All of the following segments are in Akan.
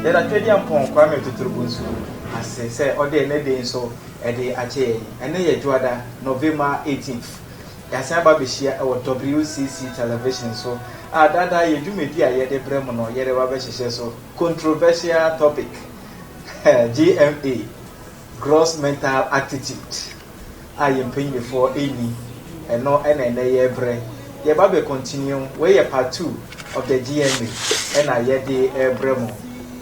Then I trade upon Kwame to Trubunsu. I say, or the day so at the Ache, and then Juada, November 18th. Yasaba Bishia or WCC television. So, that you do me, dear, yet the Bremono, yet the Wabashi so controversial topic. GMA, gross mental attitude. I am paying before any and no NNA brain. Ye babe continue where ye part 2 of the GMA and I yet the Bremo.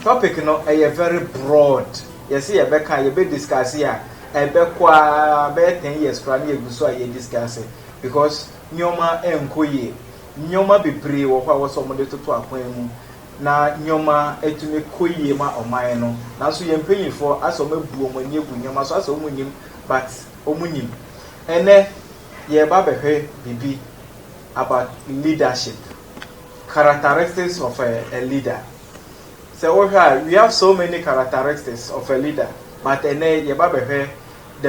Topic no a very broad. You see a beka ye be discuss here. A bekwa be 10 years from ye so ye discuss it. Because nyoma enkoye. Nyoma bebre wo kwa was somebody to akwan na nyoma etumi koye ma oman no. Na so ye paying for asome bu omani egu nyoma so aso omunyim but omunyim. Ene ye babe hwe bibi about leadership, characteristics of a leader. So we have so many characteristics of a leader, but the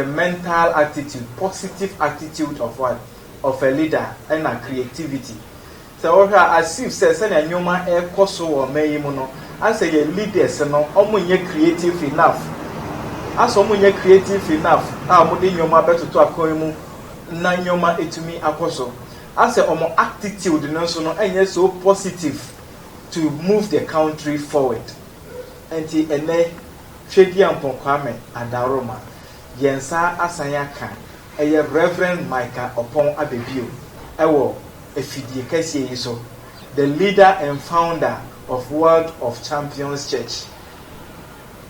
mental attitude, positive attitude of what? Of a leader and a creativity. So as if says a nyoma e koso or meyimuno, as a leaders no omunye creative enough. As omunye creative enough, mudi nyoma beto to akoimu na nyoma etumi akoso. As a attitude no so positive to move the country forward. And ene Twedi Ampon Kwame Adaroma yensa asanya kan Reverend Micah Opon Abebio ewo efidie kese yi so, the leader and founder of World of Champions Church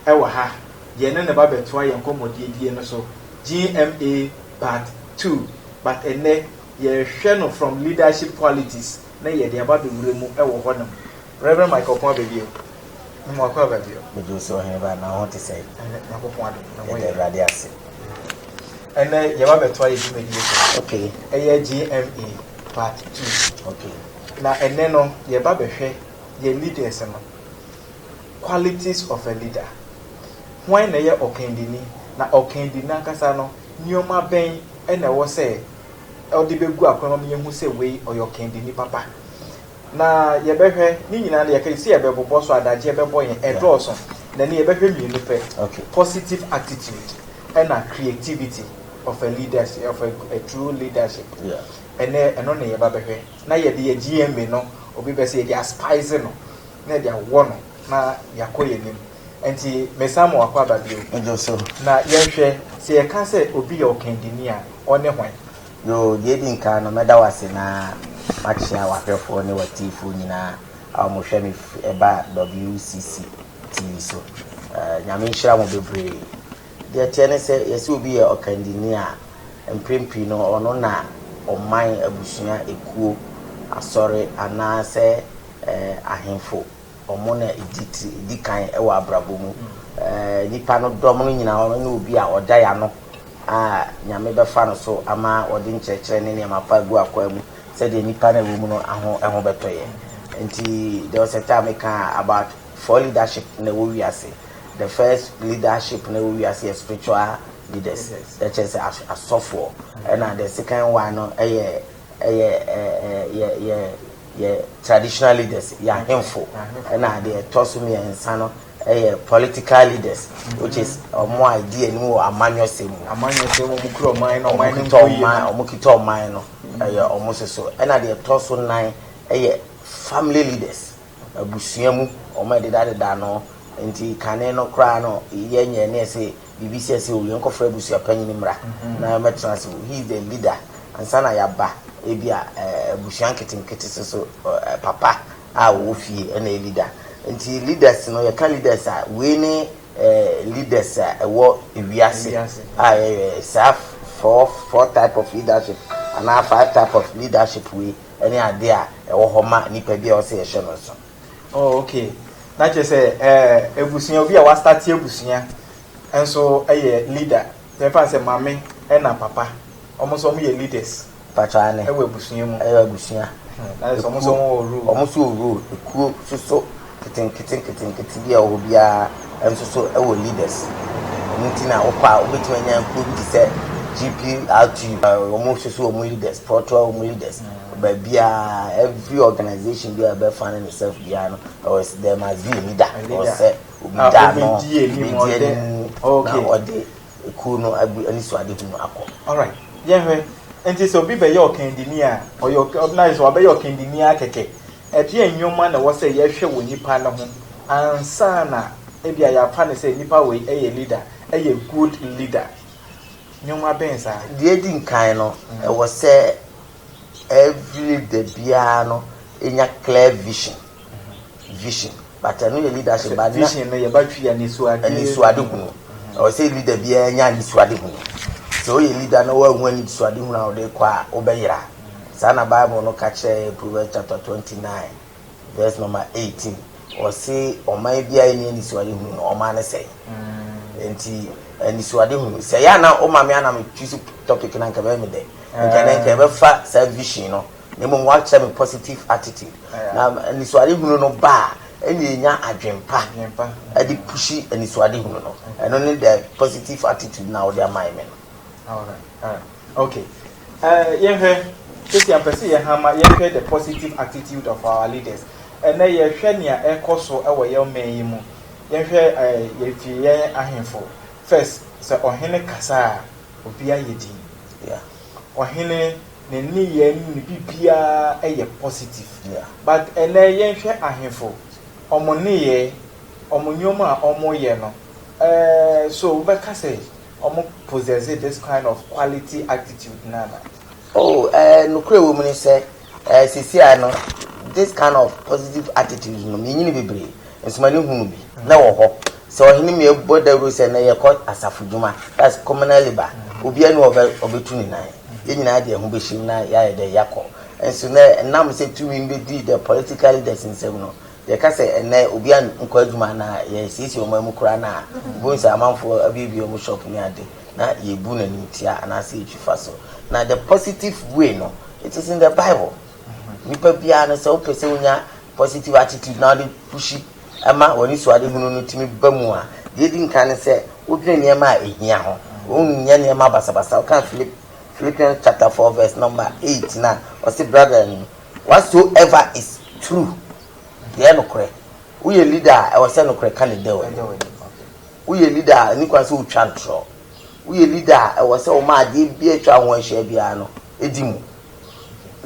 ewo ha yene ne ba betwa yen komodie no so GMA part 2 but ene ye hwɛ from leadership qualities na ye de aba bewure mu ewo honam. Reverend Michael Opon Abebio mo akwa Abebio me do so he ba na what to say na Opon ade na wo ye radiase ene ye ba betwa ye dwumadi so okay eye GMA part 2 okay na ene no ye ba behwɛ ye leaders no qualities of a leader. When na ye okendini na okendini akasa no nyoma ben ene wo say odi begu akwa ma yehu say we oyo kendini papa na ye behwe ni nyina na ye kai si ye bebo so adaje ye bebo yen edoso na ni ye behwe mienu pe. Okay. Positive attitude and a creativity of a leadership, of a true leadership. Yeah. And no na ye ba behwe na ye de GMA no obi be say ye spice no na dia wo no na yakoye nim enti mesamo akwa babio me so na ye hwe se ye ka say obi ye okendini a one hwan yo ye din ka no meda wase na machia wahwefo ne watifo nyina amohwe me eba WCC TV so nyame nhira mo bebre de tiene se yesi obi ye okandini a emprempi no ono na oman abusua ekuo asore anase ahemfo omo na edikan ewa abrabo mu nipa no dom no nyina ono na obi a oda ya no nyame be fa no so ama odi nkyekere ne ne mafa gu akwa mu said the nipa na wo mu no aho betoye nti there was a time about for leadership na wo wiase. The first leadership na wo wiase spiritual leaders that is a software and the second one no traditional leaders ya hemfo and the tosumi and sano political leaders, which is more idea no amanyo semu mukro mine or mukito mine almost so and the toso nine family leaders abusuamu o ma de da no enti kane no kra no yenye ne say BBC say o yenko fra abusua panyin mra na metrans he is the leader and sana yaba ebia abusuan ketinketi so papa a wo fie na leader. Nti leaders no your leaders are we leaders what ewiase serve four type of leadership and 5 type of leadership we any idea homa nipa bia o say so. Oh okay, that just say ebusunya obi a wa start ebusunya enso leader they fan say mama na papa almost all me leaders pacha ne ebusunya mu ebusunya that is almost all rule ekuo so keten bia obia enso so leaders ntina okwa obetu anya nku bi se GP RT almost so leaders proto leaders but bia every organization bia be fan itself bia no or there must be a leader or say obidano okay ode kuno aniso ade hunu akọ. All right, yehwe enti so bi be ye okandini a oyo organize wa be ye okandini akeke eti enwoma na wo say yehwe wo nipa na ho ansa na ebia ya pa ne say nipa we eye leader eye good leader nyoma bensa die di nkan no e wo say every the bia no enya clear vision but no leadership but vision no ye ba twi ani so ade hunu o say leader bia enya ani so ade hunu so ye leader no wa hu ani so ade hunu a o de kwa obeyira sana Bible no ka che Proverbs chapter 29 verse number 18 o say o mai bia ani so ade hunu o ma ne say enti ani so ade hunu say ya na o ma me ana me choose topic na nka be me de nka be fa vision no nemo wa che me positive attitude na ani so ade hunu no ba eni nya adwempa adi pushi ani so ade hunu no eno ne the positive attitude na o de amai me. All right. Okay. Yehwe this ya person ye hama yehwe the positive attitude of our leaders. And na yehwe nia ekoso ewo ye man mu. Yehwe yefi ye ahemfo. First, so ohene kasa obia yedi. Yeah. Ohene ne ni ye ni bibia eye positive. Yeah. But ene yehwe ahemfo omoniye omonyoma omoye no. So we can say possess this kind of quality attitude nana. Oh, no kure wo mun say sisi ano this kind of positive attitude no me nyini bebre ensumani hunu bi na wo ho so ohini me boda ro say na ye call asafuduma that's communal labor obi anu obetu ni nan ye nyina de ho behim na ya ye de yakọ enso na nam say to me be di the political leaders in seven no they can say na obi an nkwaduma na ye sisi o mamu kura na bonsa amanfo abibi o shop ni ade na ye bu na nitia na say twifa so na the positive way no it is in the Bible. Nipa bia na so pese unya positive attitude na de pushi ama woni so ade hunu no timi bamu a de di nkan se odwene niam a ehia ho onnya niam basabasa o kan Philippians chapter 4 verse number 8 na o say brother whatsoever is true they no kore we leader e was no kore kan de we leader ni kwa so utwa ntro we leader e was o ma de bia twa ho ahia bia no edimu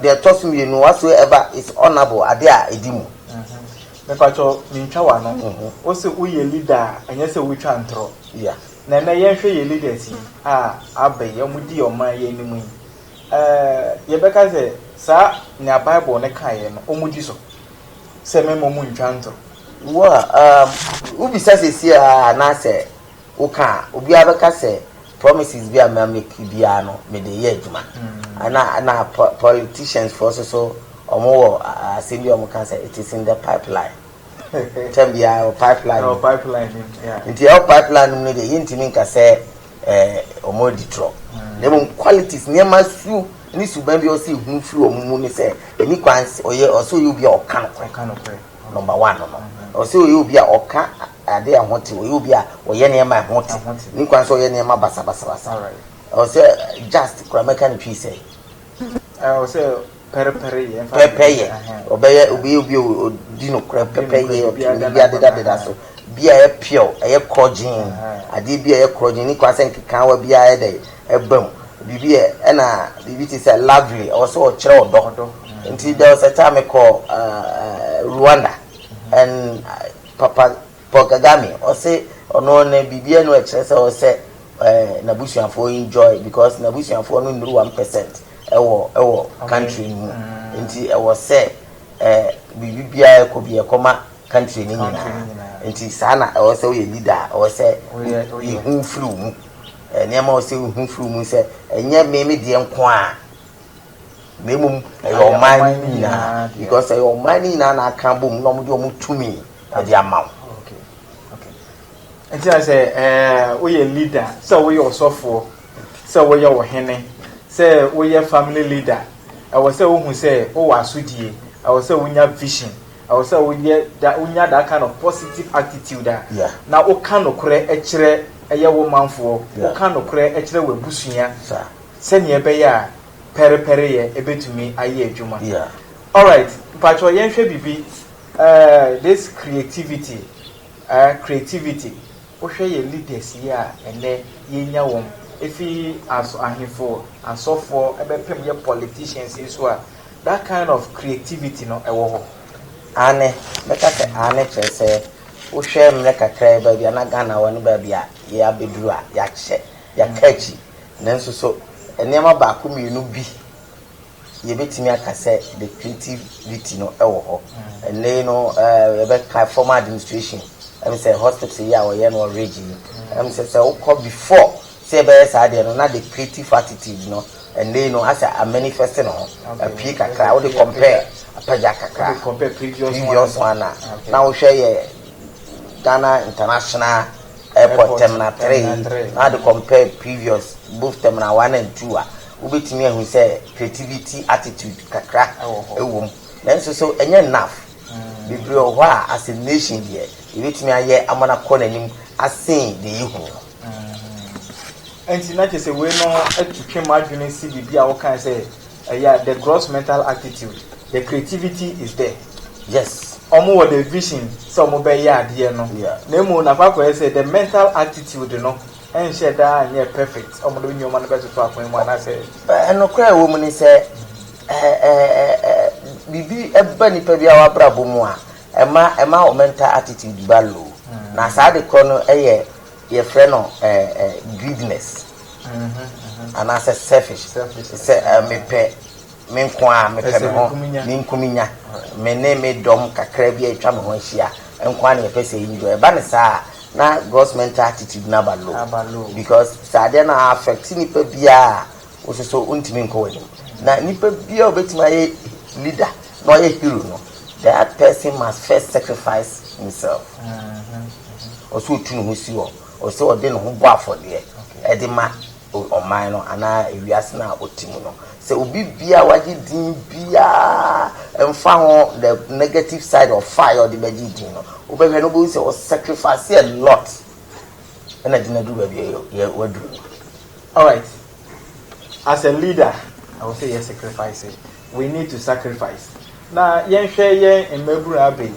they trust me no whatsoever is honorable adia edimu me pacho ntwa wa no o se we leader anya se we twa ntro yeah na na yehwe ye leaders abai yamudi o ma ye nimu ye beka se sa na Bible ne kan ye no omudi so se me mo mu ntwa ntro wa ubi sase na se uka obi abeka se promises be a make bia no me de ye aduma ana politicians for so omo assembly omo can say it is in the pipeline tambia pipeline yeah nti your pipeline no de yintimi nka say omo di tro dem qualities niam su ni suban bi o se hu firi omo mu ni say eni kwans oye oso you be oka no number 1 no oso you be oka ade ahote oye bi a oye niam ahote ni kwans oye niam basa all right o say just kramaka ni piece o say pere ye obeye obi dino pere ye o bia de so bia e pure e crojin ade bia e crojin ni kwase nkeka wa bia e de ebam bibi e na bibi ti say lovely also o kire odo nti there was a time called Rwanda and Papa Kagame o say ono na bibi e no e kire say o say na busuafo enjoy because na busuafo no nuru 1% ewo country mu nti ewo say bibia ekobie koma country ni nyina nti sana ewo say we leader ewo say we hu fru mu niam o say hu fru mu say enye me de nko a memum eyo man ni na because eyo man ni na aka bom no mo de o mutumi de amaw okay nti I say we leader so we osofo so we your hene say we your family leader I was say who say o asudie I was say we your vision I was say we that kind of positive attitude yeah na o kan okre e kire eye wo manfo o kan okre e kire we busua say ne ebe ya pere ye ebetumi aye adwuma yeah all right pacho yen hwe bibi this creativity creativity wohwɛ yɛ leaders yi a ɛnɛ yɛnya wɔn efi ahemfo asɔfoɔ ɛbɛpem yɛ politicians yi so a that kind of creativity no ɛwɔ hɔ ane meka sɛ ane kyerɛ sɛ wohwɛ mmerɛ kakra baabi a na Ghana wɔ ne baabi a yɛabɛduru a yɛakyɛ yɛaka akyi nanso so nneɛma baako mmienu bi yɛbɛtumi aka sɛ the creativity no ɛwɔ hɔ ɛnɛ no yɛbɛka former administration ɛmi sɛ hospital yi a wɔyɛ no already ɛmi sɛ wokɔ before sɛ ɛbɛyɛ saa deɛ no na the creative attitude no ɛnɛ no asɛ a manifest no ho apie kakra wode compare apagya kakra previous one a na wohwɛ yɛ Ghana International Airport Terminal 3 na de compare previous both Terminal 1 and 2 a wobɛtumi ahu sɛ creativity attitude kakra ɛwɔ mu nanso so ɛnyɛ enough bebree wɔ hɔ a as a nation deɛ yɛbɛtumi ayɛ amana kɔ n'anim asen de yɛhu ɛnti na kyerɛ sɛ wei no atutwe mu adwene si biribi a wɔka sɛ ɛyɛ the gross mental attitude the creativity is there yes omo wɔ the vision sɛ omo bɛyɛ adeɛ no na emu na fa kɔyɛ sɛ the mental attitude no ɛnhyɛ daa nyɛ perfect omo do nyoma no bɛtoto akwan mu anasɛ ɛno kora ɛwɔ mu ni sɛ bibi ɛba nipa bi a wabrabɔ mu a ɛma o mental attitude ba low na saa de kɔ no ɛyɛ yɛfrɛ no greediness anasɛ selfish sɛ mepɛ me nko a mepɛ me ho me nkuminya me ne me dom kakra bi atwa me ho ahyia nko a ne yɛpɛ sɛ yi do ɛba ne saa na gross mental attitude na ba low because saa de na affect nipa bia o so untimi nko wani na nipa bia obetimi aye leader na aye hero no that person must first sacrifice himself also tunu ho si o so ode ne ho bo afode e ma ɔman no ana ewiase na otimu no sɛ obi bia wagye din bia emfa ho the negative side of fire or the bad din no obehwe no bo sɛ o sacrifice a lot na dina do ba bia ye wadu. All right, as a leader I will say yes, sacrifice it. We need to sacrifice na yen hwɛ yen emaburu abe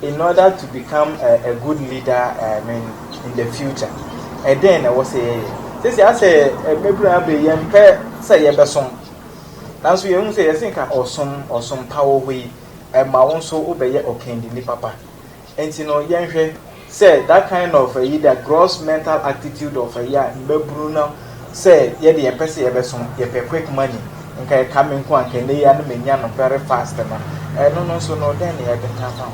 in order to become a good leader in the future and then I will say this I say emaburu abe yen pɛ sɛ yɛbɛsom nanso yɛn sɛ yɛsen ka ɔsom power way ma wɔn so obɛyɛ ɔkendi ni papa enti no yɛn hwɛ say that kind of either gross mental attitude of mbaburu na say yɛde yɛn pɛ sɛ yɛbɛsom yɛpɛ quick money nka yɛ come nko anka ne ya no menya no very fast no no so no then yɛbɛka fa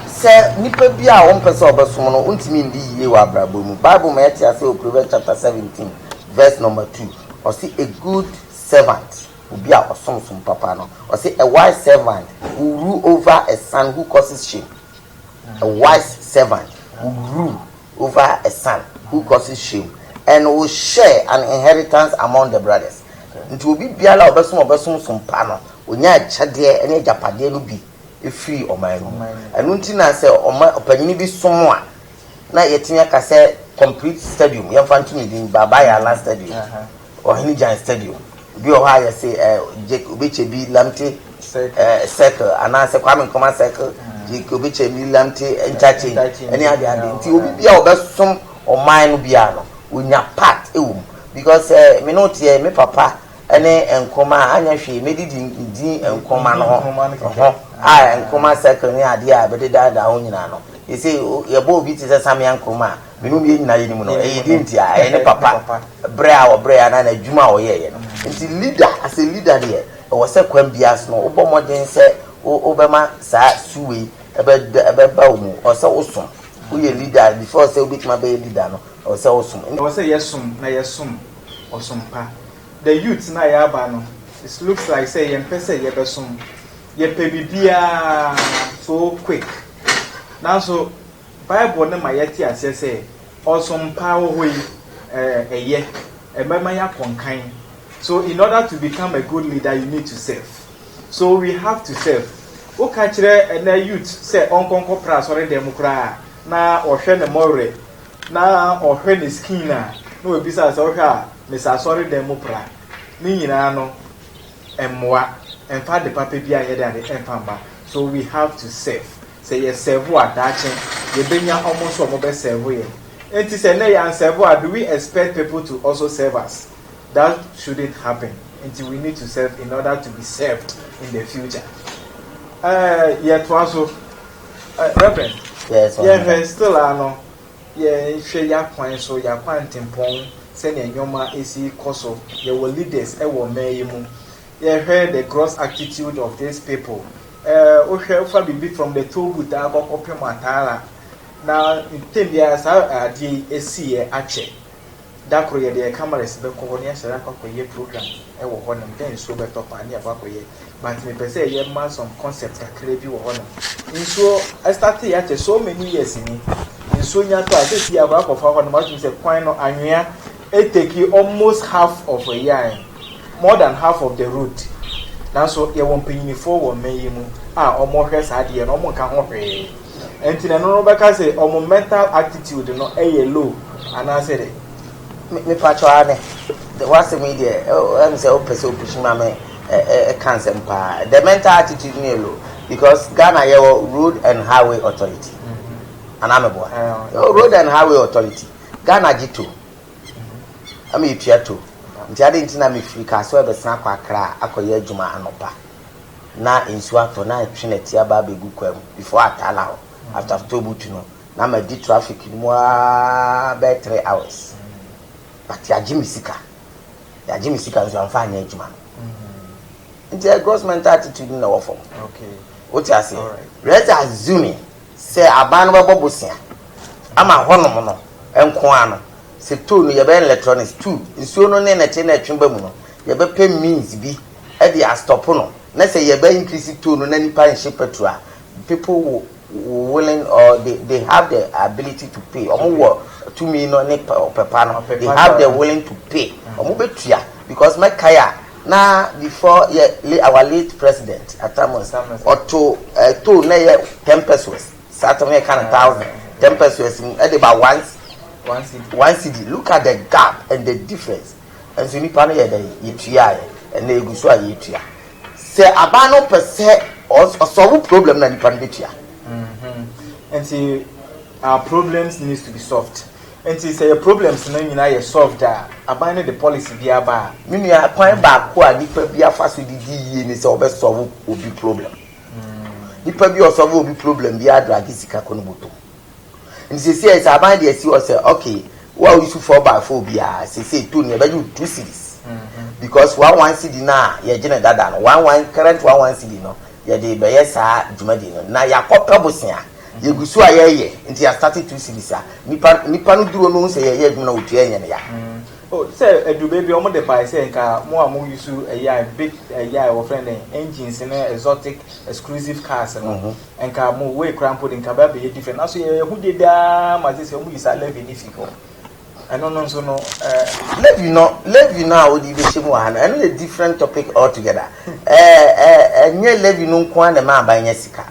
sɛ nipa bi a wɔn pɛ sɛ ɔbɛsom no ntimi ndi yie wɔ abrabɔ mu Bible ma yɛte ase wɔ Proverbs chapter 17 verse number 2 ɔse a good servant ubi a osomsom papa no or say a wise servant will rule over a son who causes shame. A wise servant will rule over a son who causes shame and will share an inheritance among the brothers. Nti obi biala obesom sompa no onya chade ene japade no bi e free oman no enu nti na se opanyini bi somo a na yetimi aka se complete stadium yemfa ntumi din baba ya last stadium or any giant stadium bi o ha ya say obeche bi lamte circle anase Kwame Nkrumah circle obeche bi lamte interchange any ade nti obi bia obesom oman no bia no onya part ewum because me no tie me papa ene Nkrumah anya hwe me di Nkrumah no ho Nkrumah circle ni ade a be da ho nyina no you say ye bo obi ti say Samia Nkrumah me no me nyina ye nimu no e di nti a ene papa bre a na adwuma o ye no nti leader as a leader there e was say kwam bias no obo modern say obema sa suwe ebe ba mu o say osom who ye leader before say obi tuma be leader no o say osom o say yesum na yesum osompa the youth na ya ba no it looks like say yen pese ye besom ye pe bibia so quick now so Bible na ma yeti ase say osompa wo hoyi eye emema ya konkan. So in order to become a good leader, you need to serve. So we have to serve. O ka kire na youth say onkonko pra sori dem kra na ohwe ne more na ohwe ne skin na we bisa say ohwe a me sa sori dem pra ni nyina no emwa emfa de papa bia ye de emfa ba. So we have to serve. Say yes serve what dache ye benya almost omo serve ye. And to say na ya serve, do we expect people to also serve us? That shouldn't happen. Until we need to serve in order to be served in the future. Yet also, Reverend. Yes. Yeah, still no. Yeah, share your point so your point in point. Send Yoma AC Koso. There were leaders. Ewo Meyimu. Yeah, heard the gross attitude of these people. Oshel be from the Tobu Dago Open Matala. Now, in 10 years, I did a see ache. That created the cameras, the Coronia Sarako program. I will want them then so better than Yabakoye. But me per se, you have some concepts that create you on them. In so, I started at so many years in it. In so, you have to see a work of our much is a coin or annual. It take you almost half of a year, more than half of the route. Now, so you won't pay me for one may or more has idea, no more can pay. And to the no say, or mental attitude, no a low, and I said it. Me patrone the what's the media I'm say person pushing my cancer empire. The mental attitude near low because Ghana your road and highway authority. And I'm a boy. Road and highway authority. Ghana G2. I mean tier 2. Ntia de ntina me free ka so be san kwa kra akoye adwuma anopa. Na insuato na tweneti aba begu kwam before atala ho. After Tobutu no na ma di traffic mo be 3 hours. But ya Jimmy Sika nso amfa anya adwuma. Ntia gross mental attitude na wo form. Okay. What you say? Let's assume say aban ba bobosia. Ama honom no enko ano. Se two no ye be electronics two. Nsuo no ne na che na atwemba mu no. Ye be pay means bi e dey stop no. Na say ye be increase two no na nipa nhye petrol. People willing or they have the ability to pay. Omo to me no ne pepano. They have the willing to pay. Omo betua because my kaya na before our late president Atamos or to na 10 pesos. Saturday kind of 1,000. 10 pesos at about one city. Look at the gap and the difference. And so nipa no ye dey yetua and na eguso a yetua. Say abano per se or solve problem na nipa no betua. And see, our problems needs to be solved. And see, say problems no nyina solved that abandon the policy bi aba. Mimi a kwan ba ko a nipa bi afa so didi yie ni say obe solve obi problem. Nipa bi o solve obi problem bi adragi sika kono boto. And see say abandon dey see o say okay, what we use 4x4 bi a say to ne be you 2 cities. Because one city na ye gene dada no one current one city no ye dey be yesa djumadi no na yakopra bosia. You go so aye nti ya started 2 cities a nipa no duro no say ye adwuma na otua enye ne ya. Oh say edu baby omo de pai say nka mo a mo use big our friend engines in exotic exclusive cars no nka mo we crampo nka ba be different. Also ye hu de da ma say mo use levy ni fiko. No levy now we be shemu ha na a different topic altogether. Enye levy no nko na ma ba nya sika.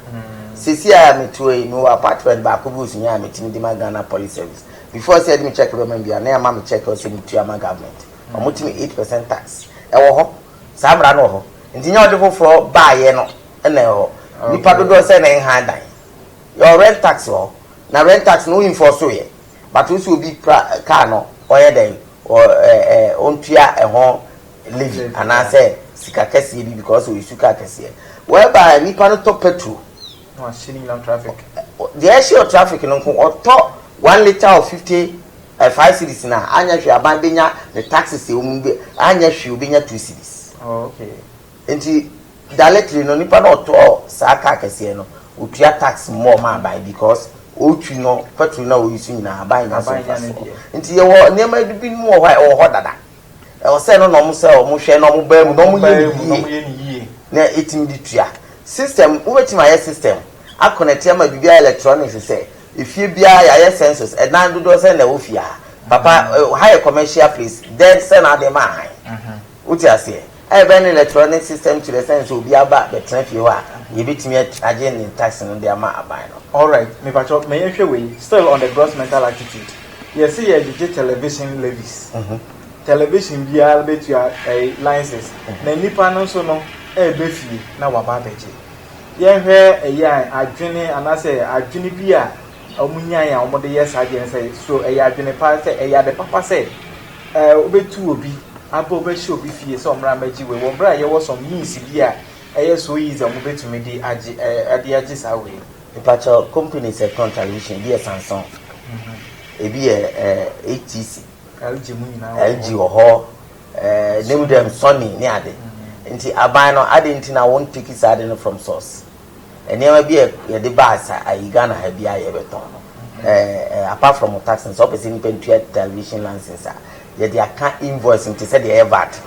Sisi I am to no apartment back who's in Yamit in the Ghana Police Service. Before I said me check remember, I am check also to my government. I'm putting me 8% tax. Sabra no, and the other for buy no, and no, the part of those saying hand. Your rent tax law, now rent tax no enforce so but also will be car no, or a day, or on Tia a home living, and I say, Sikakesi because we should Kakasi. Whereby Nippon top petrol. No, shilling on traffic. The issue of traffic no or top 1 liter of 5 cities now. Anya shi abandenya the taxes umbe anya shi ubinya 2 cities. Oh, okay. Enti directly no nipa no to saka kese no utua tax more man by because otu no petrol na o use na buy na so. Enti ye wo nema bi mu ho ho dada. E wo say no mo say o mo hwe no mo ba mu no mo ye ni na etim di tua. System which my system I connect my BBI electronics say if you be a census and now do send the ofia papa higher commercial place then send out the mine. What you say? I have an electronic system to the sense will be about the traffic you beat me again in tax and the amount of buying. All right, me patrol may way still on the gross mental attitude. You see a digital television levies. Television via bet your licenses. Na nipa no so no befi na waba beje. Ye hwe adwene anase adwene bi a omunya ya omode yes agene say so eya adwene pa say eya de papa say obetu obi aba obeshi obi fie say omra maji we wo bra ye wo some means bia eye so easy omobetumi di ade sa we Ipacho company se television bi Samsung ebi HTC LG ho name them Sony ni ade nti aban no ade nti na won take is ade from source enema bi ye de baasa ayigana ha bia ye beton apart from tax and so person pay television license ye dey account invoice nti say the VAT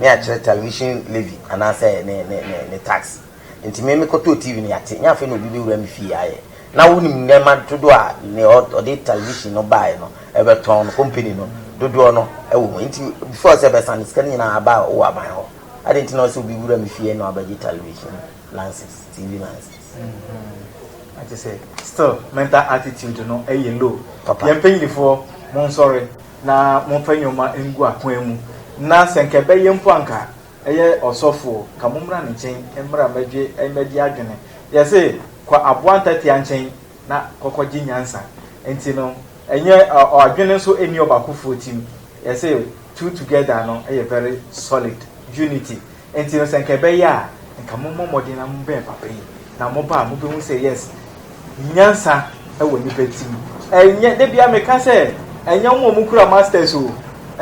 ni a television levy and I say ne tax nti me koto TV ni ate nya fe no bi wura mi fie aye na wonim nema dodo a ne ode television no buy no ebeton no company no dodo no ewo nti before say be san scan na aba o aban ho ade nti no so bi wura mi fie no abaji television license TV license I just say still mental attitude no low yem panyifo mon sorry na mon panyoma engu akwan mu na senkebe yempo anka eye osofo kamumra ne chen emra madwe emadi adwene yese kwa aboanta ti anchen na kokoji nyansa enti no enye adwene so eni obakofo tim yese two together no eye very solid unity enti no senkebe ya nkamummo modi na mbe papa yi na moba mo be hu say yes nyansa ewo ni betim enye de bia me ka say enye mo mukura masters o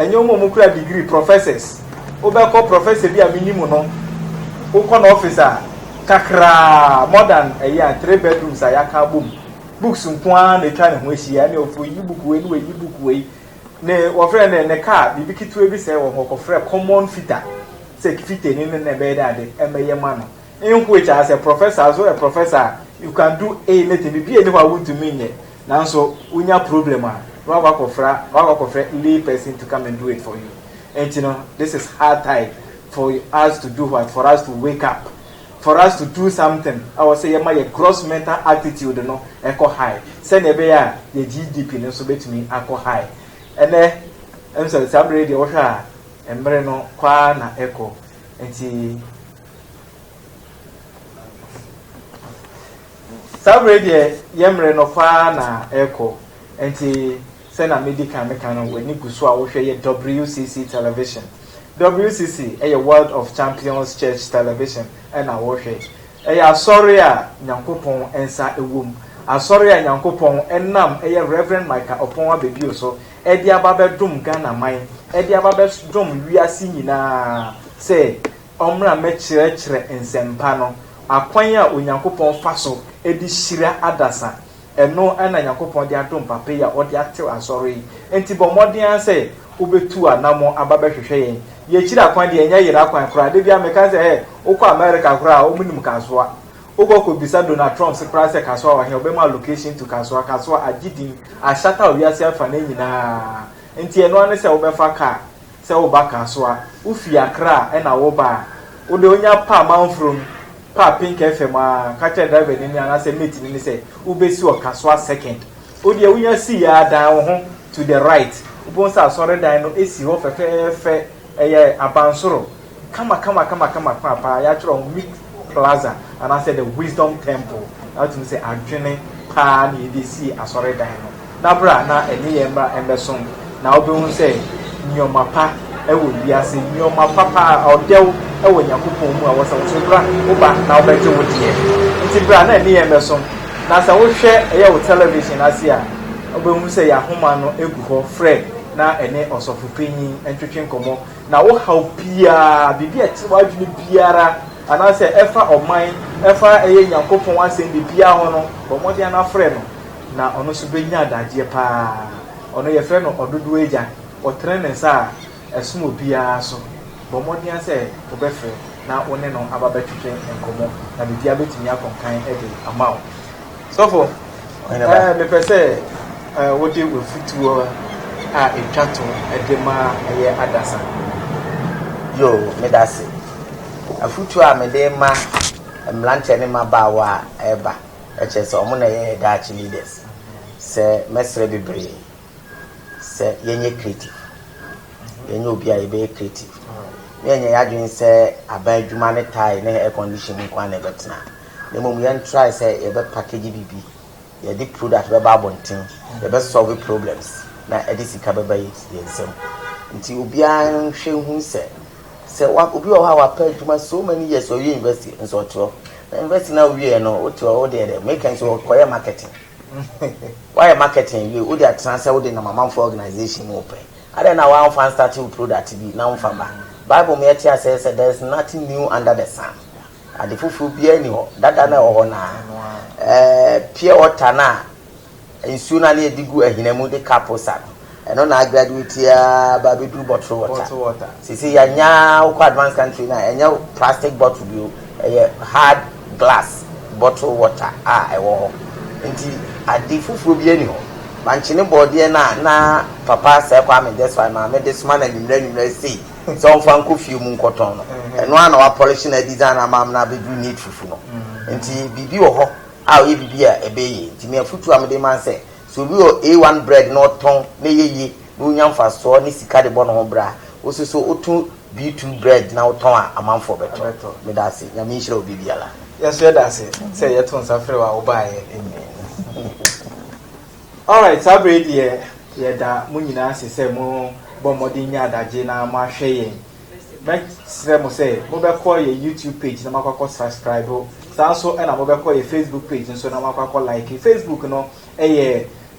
enye mo mukura degree professors obeko professor bia minimum no ukọ na officer kakra more than a year 3 bedrooms ayaka boom books nkoa na twa ne ho ahia na ofo yi book we ni we yi book we ne wo friend ne car bibi kitu ebi say wo ko frɛ common fitter say fitter ni ne be da de emeye ma no in which as a professor as well a professor you can do anything bibi eni wa want to mean nanso unya problem a wa ko frɛ lay person to come and do it for you. And you know, this is hard time for us to do what? For us to wake up. For us to do something. I would say, my gross mental attitude, you know, echo high. Send a bear, the GDP, no so bet me, echo high. And then, I'm sorry, somebody, the Osha, and Merino, Kwana, echo. And see, somebody, Yemreno, Kwana, echo. And see, send a medical mechanic when you go WCC television. WCC, a World of Champions Church television, and I watch it. A sorry, Yankopon, and sa a womb. A sorry, Yankopon, and nam, a Reverend Micah upon a baby so. Edia Babel Dum Ghana mine, Edia Babel Dum, we are singing say, Omra Mechre and Sempano, Aquanya Unyankopon Faso, Edi Shira Adasa. No ana yakopon dia dom papa ya odi atew asori enti bomodian say ubetu anamo ababehwehwe yen ye kira kwan de enya yira kwan kra de bia meka say ukọ America kra o munim kasoa ukọ bisa Donald Trump se kra se kasoa wa he obema location to kasoa agidin ashata owiase afa na nyina enti eno ane se obefa ka se oba kasoa ufi akra e na wo ba o de onya pa manfrom pa pink FM catcher driver ni ana say mate ni say ubesi o kasoa second o de unya si ya dan ho to the right ubon sa sorry dan no esi ho fefe eye abansoro kama pa ya chiro Meek Plaza and I said the Wisdom Temple out to say adwene pa ni de si asore dan no na bra na eni ye mra embeson na obehun say nyoma pa ewo biase nyoma papa odew ewo Yakopon mu a wo so bra oba na obeje wo die nti bra na eni ye embeson na sa wo hwe eye wo television asia obehun say ya homa no egu ho frɛ na ene osofupenyin entwetwe nkomo na wo haw bia bibi ati wadwene biara ana say efa oman efa eye Yakopon asɛm bia ho no bomodi ana frɛ no na ono so benya adagye pa ono ye frɛ no ododo agya otrene ne sa esumo bia so bomodi an say obefrɛ na one no ababetwetwe nkomo na bibia betumi akonkan ede amaw so for me pese wodi we futuo a etwato edema eye adasa yo me dase afutuo a me de ma mlante ne ma ba wa eba eche se omo na ye dachi leaders se mesre bebre se yenye creative yenye obi a ebe creative yenye yadwin se abadwuma ne tai ne air conditioning kwa na betena ne mom yen try se ebe package bibi ye di product be ba bonten ye be solve problems na e di sika be ye nsem nti obi an hwe hu se wa obi o ha wa pa adwuma so many years o university nso to na university na we no o to o de make so koye marketing why marketing we o de transfer o de na mama for organization open ade na one fan starting product bi na mfa ba Bible me tia say there's nothing new under the sun ade fufu bi ani ho dada na ho na pure water na nsuo na le digu ahinamu de kaposa eno na graduate ya ba be do bottle water sisi ya nya ko advanced country na enya plastic bottle bio hard glass bottle water ewo nti ade fufu bi ani ho manchine body na papa say kwa me this why ma me this man and nimra see so fan ko fi mu nkoton no eno ana wa polish na design amam na be do need fufu no nti bibi wo ho ye bibi a ebeye nti me afutu amde man say so bi o A1 bread no ton na yeye no nyamfa so ni sika de bono ho bra osuso otu B2 bread na oton a amanfo beto me da se nyame nhira obi biala yes we da se say ye ton safre wa obaye all right sabre die ye da mu nyina se se mu bomodi nya adaje na ma hwe yen make se mo say mo be call ye YouTube page na makwa subscribe so and mo be call ye Facebook page so na makwa like Facebook no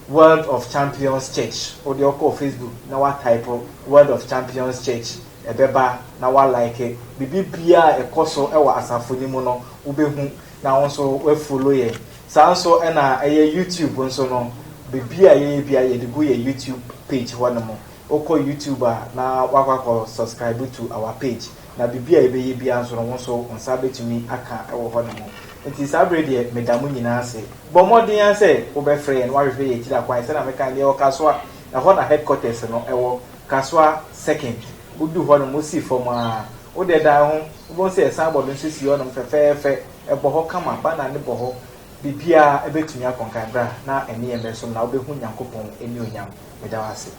World of Champions Church or the call Facebook na wa type World of Champions Church ebeba na wa like bibi bia ekoso ewa asafo ni mu no ubehu na wonso we follow ye so na YouTube nso no bibia ye bia ye digu ye YouTube page wanamo oko YouTuber na wakwa subscribe to our page na bibia ebe ye bia nso no wonso onsa betumi aka ewo hono nti sabre de medamu nyina ase bomodin ase wo be free en wa hwe ye tira kwan se na meka ne o kaswa na ho na headquarters no ewo kaswa second udu ho no mosi form a wo de da ho wo se esa bodo nso si ho no fefefe ebo ho kama ba na ne bo ho bibia ebetumi akonkan bra na ene ye meso na wo be hu nyankopon eni onyam medawase